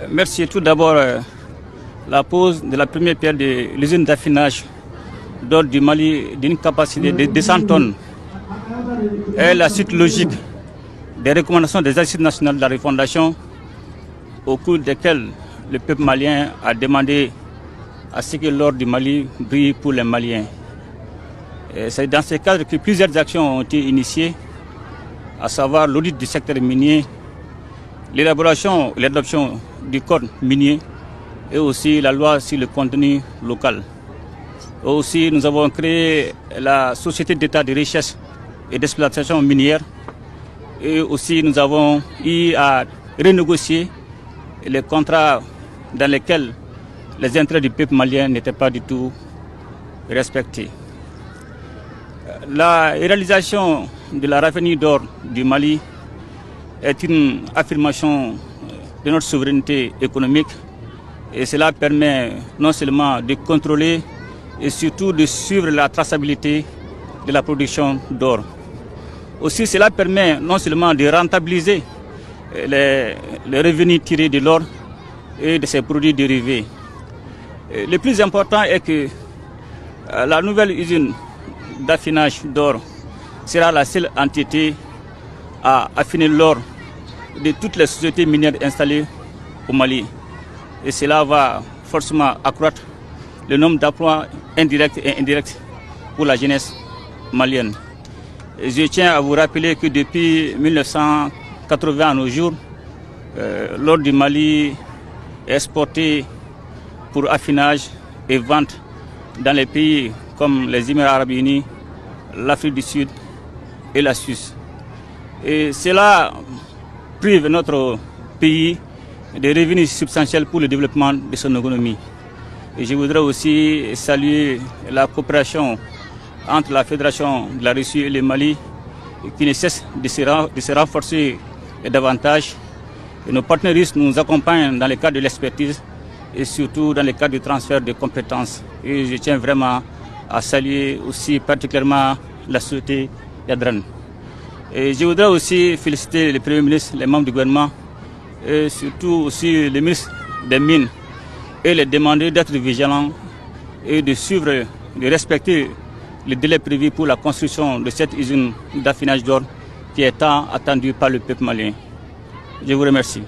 Merci. Tout d'abord, la pose de la première pierre de l'usine d'affinage d'or du Mali d'une capacité de 200 tonnes est la suite logique des recommandations des assises nationales de la refondation au cours desquelles le peuple malien a demandé à ce que l'or du Mali brille pour les Maliens. C'est dans ce cadre que plusieurs actions ont été initiées, à savoir l'audit du secteur minier, l'élaboration et l'adoption du code minier et aussi la loi sur le contenu local. Aussi, nous avons créé la Société d'État de recherche et d'exploitation minière et aussi nous avons eu à renégocier les contrats dans lesquels les intérêts du peuple malien n'étaient pas du tout respectés. La réalisation de la raffinerie d'or du Mali est une affirmation de notre souveraineté économique et cela permet non seulement de contrôler et surtout de suivre la traçabilité de la production d'or. Aussi, cela permet non seulement de rentabiliser les revenus tirés de l'or et de ses produits dérivés. Le plus important est que la nouvelle usine d'affinage d'or sera la seule entité à affiner l'or de toutes les sociétés minières installées au Mali. Et cela va forcément accroître le nombre d'emplois indirects et indirects pour la jeunesse malienne. Et je tiens à vous rappeler que depuis 1980 à nos jours, l'or du Mali est exporté pour affinage et vente dans les pays comme les Émirats arabes unis, l'Afrique du Sud et la Suisse. Et cela prive notre pays de revenus substantiels pour le développement de son économie. Et je voudrais aussi saluer la coopération entre la Fédération de la Russie et le Mali qui ne cesse de se renforcer davantage. Et nos partenaires russes nous accompagnent dans le cadre de l'expertise et surtout dans le cadre du transfert de compétences. Et je tiens vraiment à saluer aussi particulièrement la société Yadran. Et je voudrais aussi féliciter le Premier ministre, les membres du gouvernement et surtout aussi le ministre des Mines et les demander d'être vigilants et de suivre, de respecter les délais prévus pour la construction de cette usine d'affinage d'or qui est tant attendue par le peuple malien. Je vous remercie.